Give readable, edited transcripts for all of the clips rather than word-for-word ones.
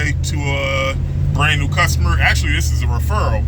giveaway to a brand new customer. Actually, this is a referral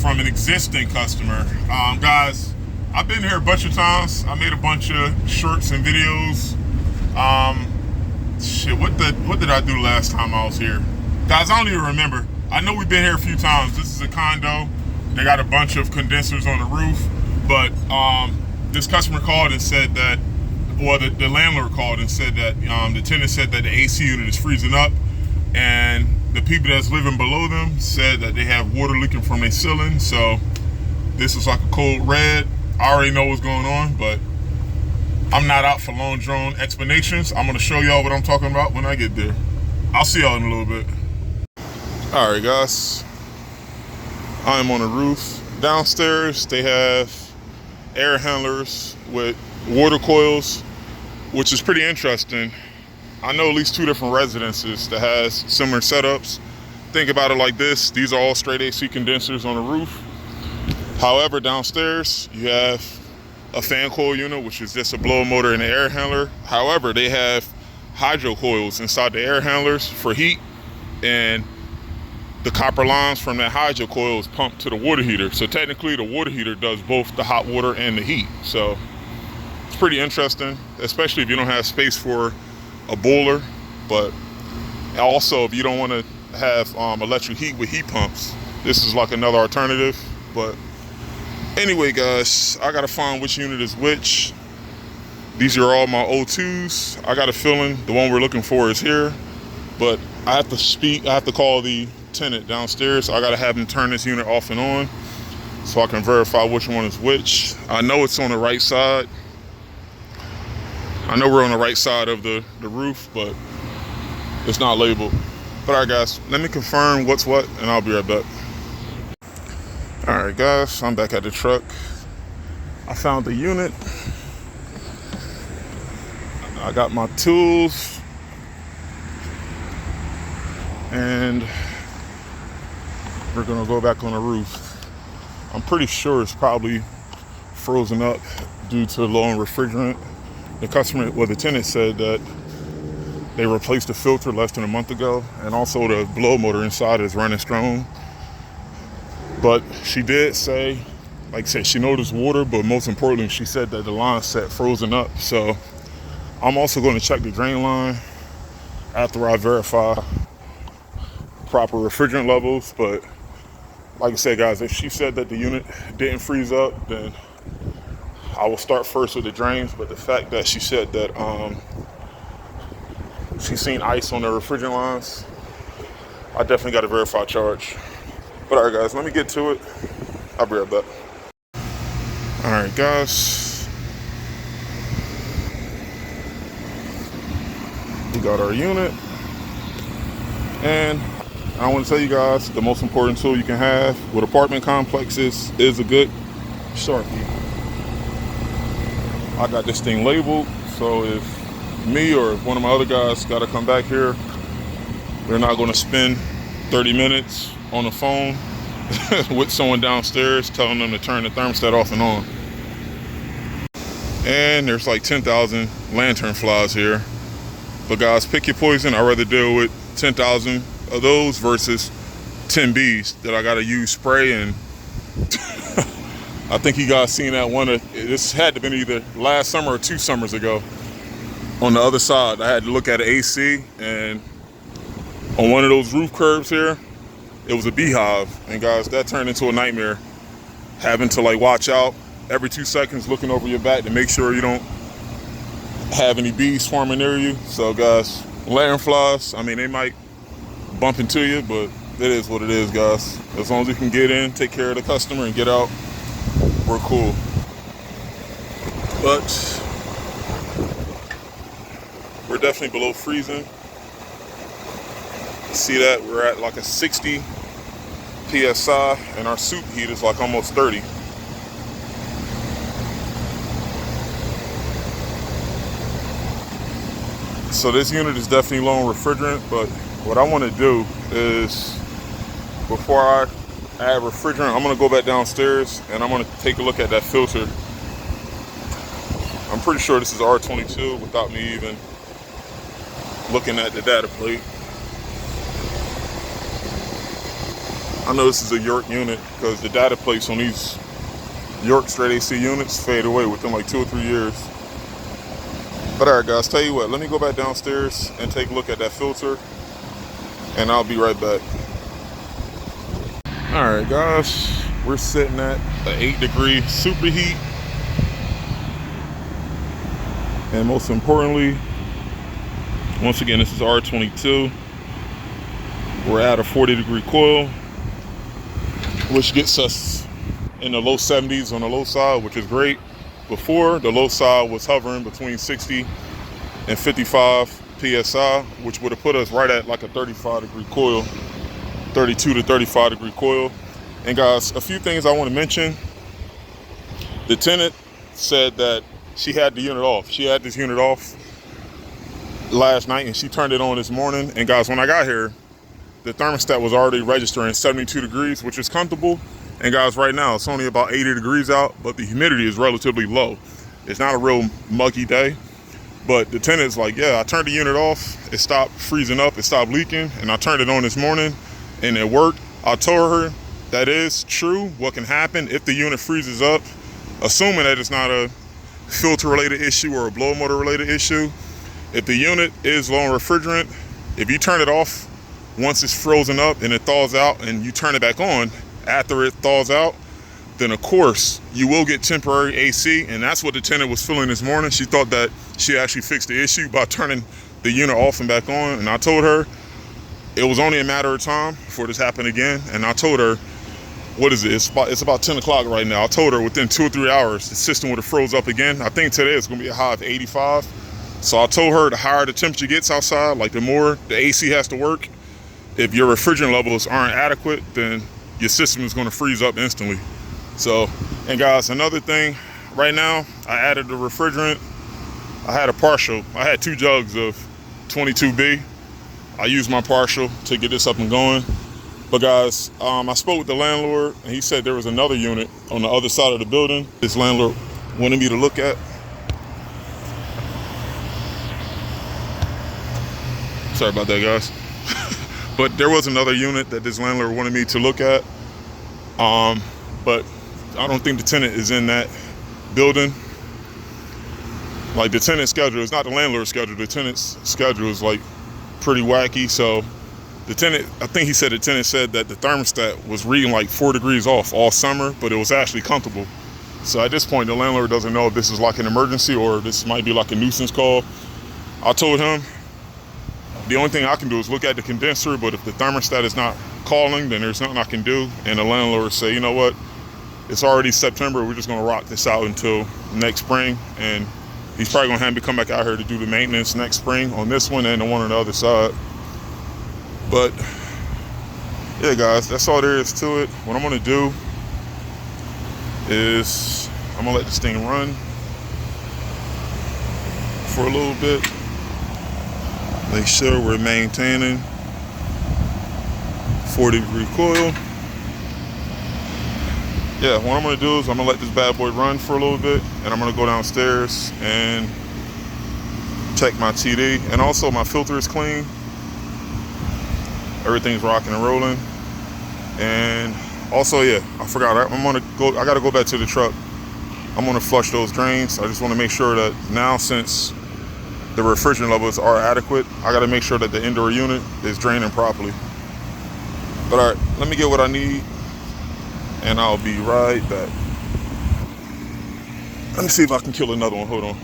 from an existing customer. Guys, I've been here a bunch of times. I made a bunch of shorts and videos. What did I do last time I was here? Guys, I don't even remember. I know we've been here a few times. This is a condo. They got a bunch of condensers on the roof, but this customer called and said that, well, the landlord called and said that the tenant said that the AC unit is freezing up, and the people that's living below them said that they have water leaking from their ceiling. So this is like a code red. I already know what's going on, but I'm not out for long drawn explanations. I'm gonna show y'all what I'm talking about when I get there. I'll see y'all in a little bit. All right, guys. I'm on the roof. Downstairs, they have air handlers with water coils, which is pretty interesting. I know at least 2 different residences that has similar setups. Think about it like this. These are all straight AC condensers on the roof. However, downstairs, you have a fan coil unit, which is just a blower motor and an air handler. However, they have hydro coils inside the air handlers for heat, and the copper lines from that hydro coil is pumped to the water heater. So technically the water heater does both the hot water and the heat. So it's pretty interesting, especially if you don't have space for a boiler. But also, if you don't want to have electric heat with heat pumps, this is like another alternative. But anyway, guys, I gotta find which unit is which. These are all my O2s. I got a feeling the one we're looking for is here, but I have to call the tenant downstairs. I gotta have him turn this unit off and on so I can verify which one is which. I know it's on the right side. I know we're on the right side of the roof, but it's not labeled. But all right, guys, let me confirm what's what, and I'll be right back. All right, guys, I'm back at the truck. I found the unit. I got my tools, and we're gonna go back on the roof. I'm pretty sure it's probably frozen up due to low on refrigerant. The tenant said that they replaced the filter less than a month ago, and also the blow motor inside is running strong. But she did say, like I said, she noticed water, but most importantly, she said that the line set frozen up. So I'm also going to check the drain line after I verify proper refrigerant levels. But like I said, guys, if she said that the unit didn't freeze up, then I will start first with the drains. But the fact that she said that she's seen ice on the refrigerant lines, I definitely got to verify charge. But all right, guys, let me get to it. I'll be right back. All right, guys. We got our unit. And I want to tell you guys, the most important tool you can have with apartment complexes is a good Sharpie. I got this thing labeled, so if me or if one of my other guys got to come back here, they're not going to spend 30 minutes on the phone with someone downstairs telling them to turn the thermostat off and on. And there's like 10,000 lantern flies here. But guys, pick your poison. I'd rather deal with 10,000 of those versus 10 bees that I gotta use spray. And I think you guys seen that one. This had to have been either last summer or 2 summers ago. On the other side, I had to look at an AC, and on one of those roof curbs here, it was a beehive. And guys, that turned into a nightmare. Having to like watch out every 2 seconds, looking over your back to make sure you don't have any bees swarming near you. So guys, lantern flies, I mean, they might bump into you, but it is what it is, guys. As long as you can get in, take care of the customer, and get out, we're cool. But we're definitely below freezing. See that? We're at like a 60 PSI, and our soup heat is like almost 30. So this unit is definitely low on refrigerant, but what I want to do is, before I add refrigerant, I'm going to go back downstairs and I'm going to take a look at that filter. I'm pretty sure this is R22 without me even looking at the data plate. I know this is a York unit because the data plates on these York straight AC units fade away within like 2 or 3 years. But all right, guys, tell you what, let me go back downstairs and take a look at that filter, and I'll be right back. All right, guys, we're sitting at an 8-degree superheat. And most importantly, once again, this is R22. We're at a 40-degree coil, which gets us in the low 70s on the low side, which is great. Before, the low side was hovering between 60 and 55 PSI, which would have put us right at like a 35-degree coil, 32 to 35-degree coil. And guys, a few things I want to mention. The tenant said that she had the unit off. She had this unit off last night and she turned it on this morning. And guys, when I got here, the thermostat was already registering 72 degrees, which is comfortable. And guys, right now it's only about 80 degrees out, but the humidity is relatively low. It's not a real muggy day, but the tenant's like, yeah, I turned the unit off. It stopped freezing up. It stopped leaking. And I turned it on this morning and it worked. I told her that is true. What can happen if the unit freezes up, assuming that it's not a filter related issue or a blow motor related issue. If the unit is low on refrigerant, if you turn it off once it's frozen up and it thaws out and you turn it back on after it thaws out, then of course you will get temporary AC. And that's what the tenant was feeling this morning. She thought that she actually fixed the issue by turning the unit off and back on. And I told her it was only a matter of time before this happened again. And I told her, what is it? It's about 10 o'clock right now. I told her within 2 or 3 hours, the system would have froze up again. I think today it's gonna be a high of 85. So I told her the higher the temperature gets outside, like the more the AC has to work. If your refrigerant levels aren't adequate, then your system is gonna freeze up instantly. So, and guys, another thing, right now, I added the refrigerant. I had 2 jugs of 22B. I used my partial to get this up and going. But guys, I spoke with the landlord and he said there was another unit on the other side of the building this landlord wanted me to look at. Sorry about that, guys. But there was another unit that this landlord wanted me to look at. But I don't think the tenant is in that building. Like the tenant's schedule, it's not the landlord's schedule. The tenant's schedule is like pretty wacky. So the tenant, I think he said the tenant said that the thermostat was reading like 4 degrees off all summer, but it was actually comfortable. So at this point, the landlord doesn't know if this is like an emergency or this might be like a nuisance call. I told him the only thing I can do is look at the condenser, but if the thermostat is not calling, then there's nothing I can do. And the landlord say, you know what? It's already September. We're just gonna rock this out until next spring. And he's probably gonna have me come back out here to do the maintenance next spring on this one and the one on the other side. But yeah, guys, that's all there is to it. What I'm gonna do is I'm gonna let this thing run for a little bit. Make sure we're maintaining 40-degree coil. Yeah, what I'm gonna do is I'm gonna let this bad boy run for a little bit, and I'm gonna go downstairs and check my TD. And also my filter is clean. Everything's rocking and rolling. And also, yeah, I forgot, I gotta go back to the truck. I'm gonna flush those drains. I just wanna make sure that now, since the refrigerant levels are adequate, I gotta make sure that the indoor unit is draining properly. But all right, let me get what I need and I'll be right back. Let me see if I can kill another one, hold on.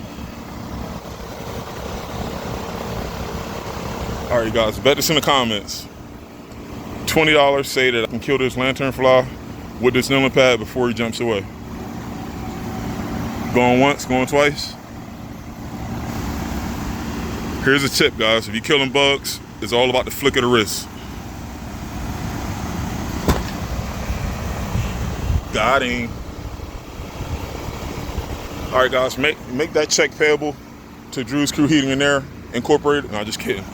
All right, guys, bet this in the comments. $20 say that I can kill this lanternfly with this kneeling pad before he jumps away. Going once, going twice. Here's a tip, guys. If you're killing bugs, it's all about the flick of the wrist. Got him. All right, guys, make that check payable to Drew's Crew Heating and Air Incorporated. No, just kidding.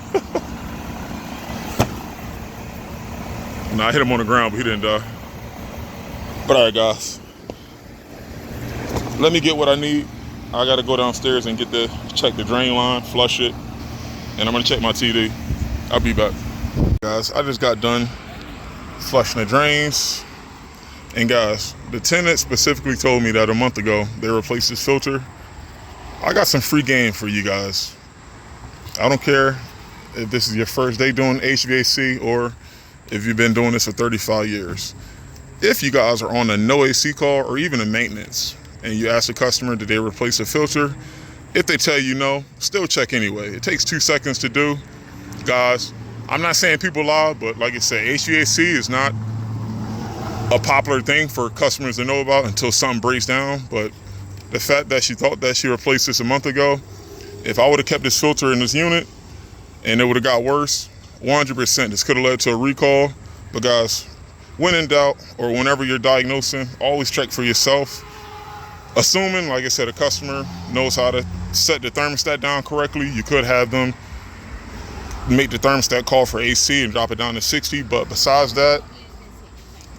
No, I hit him on the ground, but he didn't die. But all right, guys, let me get what I need. I gotta go downstairs and check the drain line, flush it, and I'm gonna check my TD. I'll be back. Guys, I just got done flushing the drains. And guys, the tenant specifically told me that a month ago they replaced this filter. I got some free game for you guys. I don't care if this is your first day doing HVAC or if you've been doing this for 35 years. If you guys are on a no AC call or even a maintenance and you ask the customer, did they replace the filter? If they tell you no, still check anyway. It takes 2 seconds to do. Guys, I'm not saying people lie, but like I said, HVAC is not a popular thing for customers to know about until something breaks down. But the fact that she thought that she replaced this a month ago, if I would have kept this filter in this unit and it would have got worse, 100% this could have led to a recall. But guys, when in doubt or whenever you're diagnosing, always check for yourself. Assuming, like I said, a customer knows how to set the thermostat down correctly, you could have them make the thermostat call for AC and drop it down to 60. But besides that,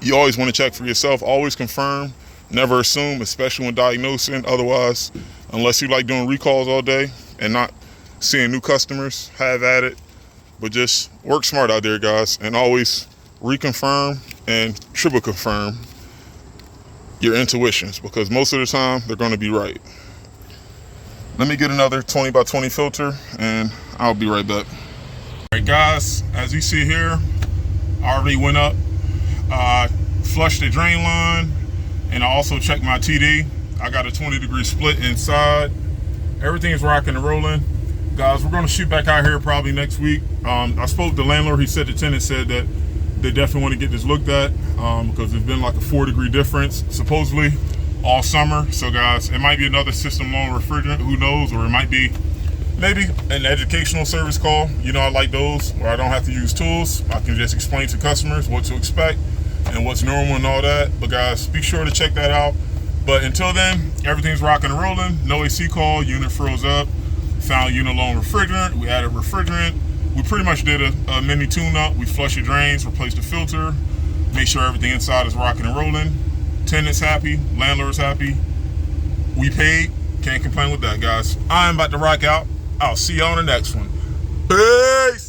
you always want to check for yourself. Always confirm, never assume, especially when diagnosing. Otherwise, unless you like doing recalls all day and not seeing new customers, have at it. But just work smart out there, guys, and always reconfirm and triple confirm your intuitions, because most of the time they're going to be right. Let me get another 20 by 20 filter and I'll be right back. All right, guys, as you see here, I already went up, flushed the drain line, and I also checked my TD. I got a 20-degree split inside. Everything is rocking and rolling. Guys, we're going to shoot back out here probably next week. I spoke to the landlord. He said the tenant said that they definitely want to get this looked at because there's been like a 4-degree difference supposedly all summer. So guys, it might be another system loan refrigerant, who knows, or it might be maybe an educational service call. You know, I like those where I don't have to use tools. I can just explain to customers what to expect and what's normal and all that. But guys, be sure to check that out. But until then, everything's rocking and rolling. No AC call, unit froze up, found unit loan refrigerant, we added refrigerant. We pretty much did a mini tune-up. We flushed the drains, replaced the filter, make sure everything inside is rocking and rolling. Tenant's happy, landlord's happy. We paid, can't complain with that, guys. I'm about to rock out. I'll see you on the next one. Peace!